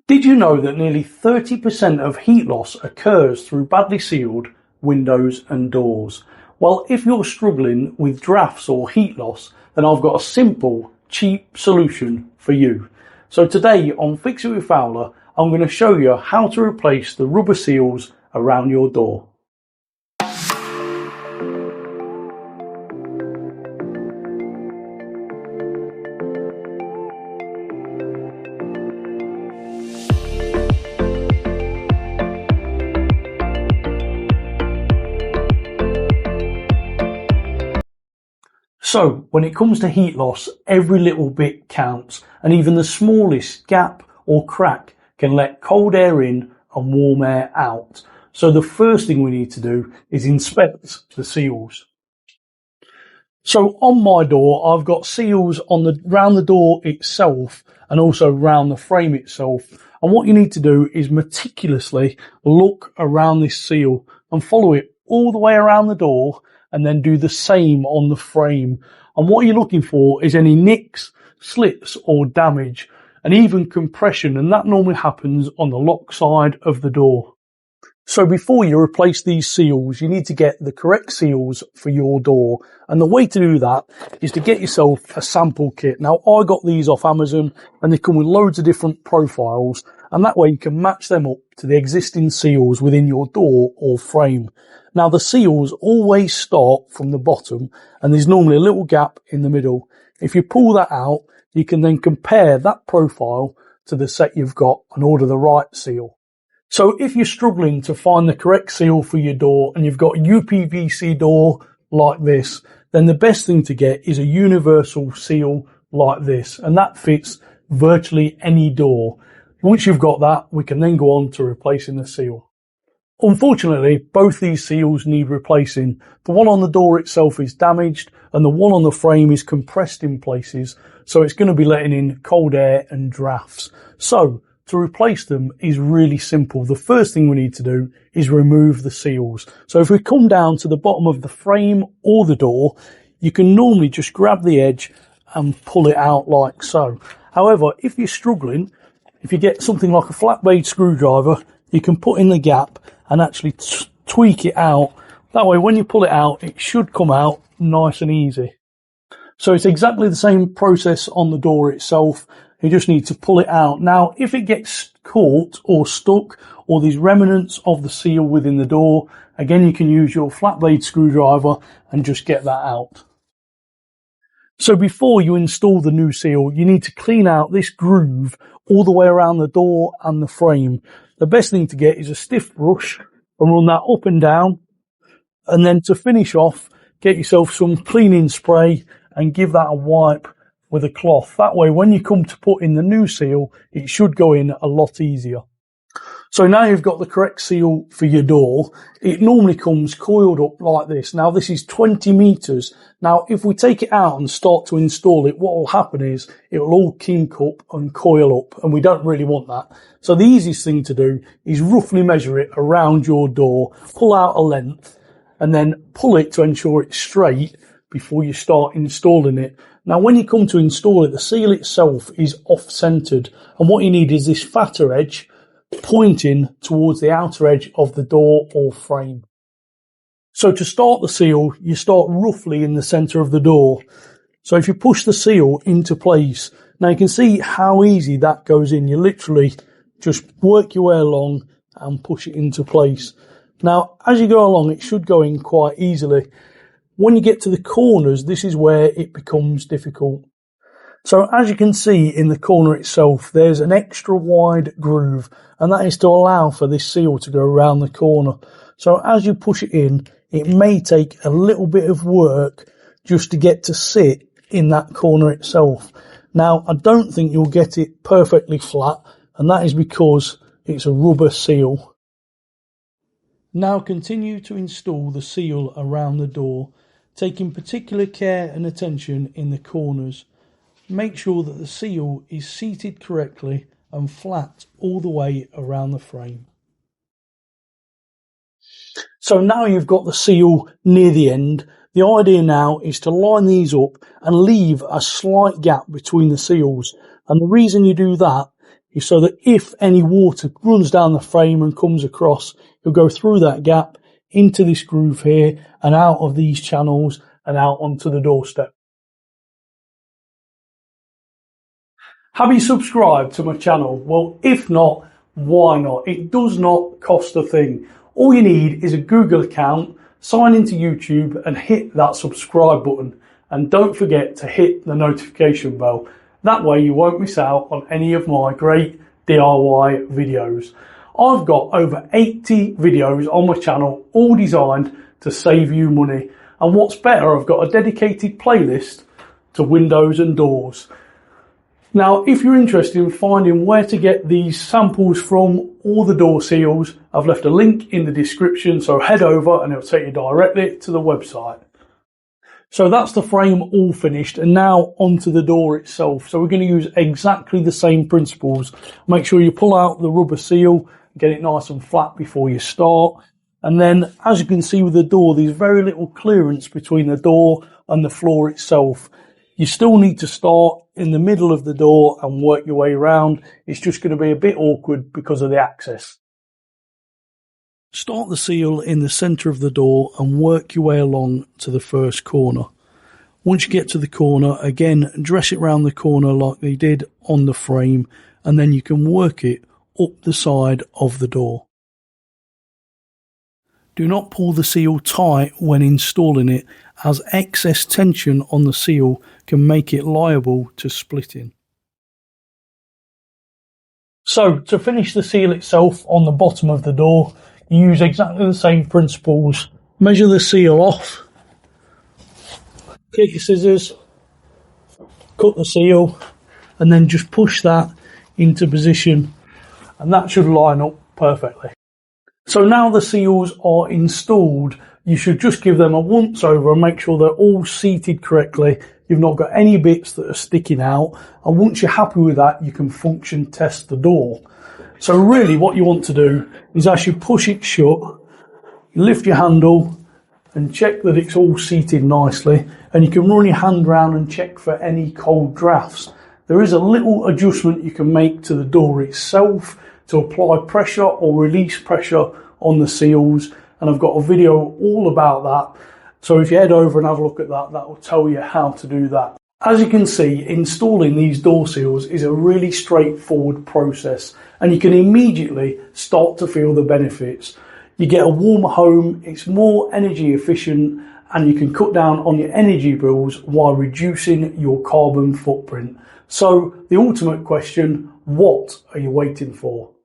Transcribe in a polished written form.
Did you know that nearly 30% of heat loss occurs through badly sealed windows and doors? Well, if you're struggling with drafts or heat loss, then I've got a simple, cheap solution for you. So today on Fix It with Fowler, I'm going to show you how to replace the rubber seals around your door. So, when it comes to heat loss, every little bit counts, and even the smallest gap or crack can let cold air in and warm air out. So the first thing we need to do is inspect the seals. So on my door, I've got seals round the door itself and also round the frame itself. And what you need to do is meticulously look around this seal and follow it all the way around the door, and then do the same on the frame. And what you're looking for is any nicks, slits or damage, and even compression, and that normally happens on the lock side of the door. So before you replace these seals, you need to get the correct seals for your door. And the way to do that is to get yourself a sample kit. Now, I got these off Amazon and they come with loads of different profiles, and that way you can match them up to the existing seals within your door or frame. Now, the seals always start from the bottom and there's normally a little gap in the middle. If you pull that out, you can then compare that profile to the set you've got and order the right seal. So if you're struggling to find the correct seal for your door and you've got a UPVC door like this, then the best thing to get is a universal seal like this, and that fits virtually any door. Once you've got that, we can then go on to replacing the seal. Unfortunately, both these seals need replacing. The one on the door itself is damaged and the one on the frame is compressed in places, so it's going to be letting in cold air and drafts. So to replace them is really simple. The first thing we need to do is remove the seals. So if we come down to the bottom of the frame or the door, you can normally just grab the edge and pull it out like so. However, if you're struggling, if you get something like a flat blade screwdriver, you can put in the gap and actually tweak it out. That way, when you pull it out, it should come out nice and easy. So it's exactly the same process on the door itself. You just need to pull it out. Now, if it gets caught or stuck, or these remnants of the seal within the door, again, you can use your flat blade screwdriver and just get that out. So before you install the new seal, you need to clean out this groove all the way around the door and the frame. The best thing to get is a stiff brush and run that up and down. And then to finish off, get yourself some cleaning spray and give that a wipe with a cloth. That way, when you come to put in the new seal, it should go in a lot easier. So now you've got the correct seal for your door. It normally comes coiled up like this. Now this is 20 meters. Now if we take it out and start to install it, what will happen is it will all kink up and coil up, and we don't really want that. So the easiest thing to do is roughly measure it around your door, pull out a length and then pull it to ensure it's straight before you start installing it. Now when you come to install it, the seal itself is off-centered, and what you need is this fatter edge pointing towards the outer edge of the door or frame. So to start the seal, you start roughly in the center of the door. So if you push the seal into place, now you can see how easy that goes in. You literally just work your way along and push it into place. Now, as you go along, it should go in quite easily. When you get to the corners, this is where it becomes difficult. So as you can see in the corner itself, there's an extra wide groove, and that is to allow for this seal to go around the corner. So as you push it in, it may take a little bit of work just to get to sit in that corner itself. Now, I don't think you'll get it perfectly flat, and that is because it's a rubber seal. Now continue to install the seal around the door, taking particular care and attention in the corners. Make sure that the seal is seated correctly and flat all the way around the frame. So now you've got the seal near the end. The idea now is to line these up and leave a slight gap between the seals. And the reason you do that is so that if any water runs down the frame and comes across, it'll go through that gap into this groove here and out of these channels and out onto the doorstep. Have you subscribed to my channel? Well, if not, why not? It does not cost a thing. All you need is a Google account, sign into YouTube and hit that subscribe button. And don't forget to hit the notification bell. That way you won't miss out on any of my great DIY videos. I've got over 80 videos on my channel, all designed to save you money. And what's better, I've got a dedicated playlist to windows and doors. Now, if you're interested in finding where to get these samples from, all the door seals, I've left a link in the description, so head over and it'll take you directly to the website. So that's the frame all finished, and now onto the door itself. So we're going to use exactly the same principles. Make sure you pull out the rubber seal, get it nice and flat before you start. And then, as you can see with the door, there's very little clearance between the door and the floor itself. You still need to start in the middle of the door and work your way around. It's just going to be a bit awkward because of the access. Start the seal in the centre of the door and work your way along to the first corner. Once you get to the corner, again, dress it round the corner like they did on the frame, and then you can work it up the side of the door. Do not pull the seal tight when installing it, as excess tension on the seal can make it liable to splitting. So, to finish the seal itself on the bottom of the door, you use exactly the same principles. Measure the seal off, take your scissors, cut the seal, and then just push that into position, and that should line up perfectly. So now the seals are installed, you should just give them a once over and make sure they're all seated correctly. You've not got any bits that are sticking out, and once you're happy with that, you can function test the door. So really what you want to do is, as you push it shut, you lift your handle and check that it's all seated nicely, and you can run your hand around and check for any cold drafts. There is a little adjustment you can make to the door itself to apply pressure or release pressure on the seals, and I've got a video all about that. So if you head over and have a look at that, that will tell you how to do that. As you can see, installing these door seals is a really straightforward process, and you can immediately start to feel the benefits. You get a warmer home, it's more energy efficient, and you can cut down on your energy bills while reducing your carbon footprint. So the ultimate question, what are you waiting for?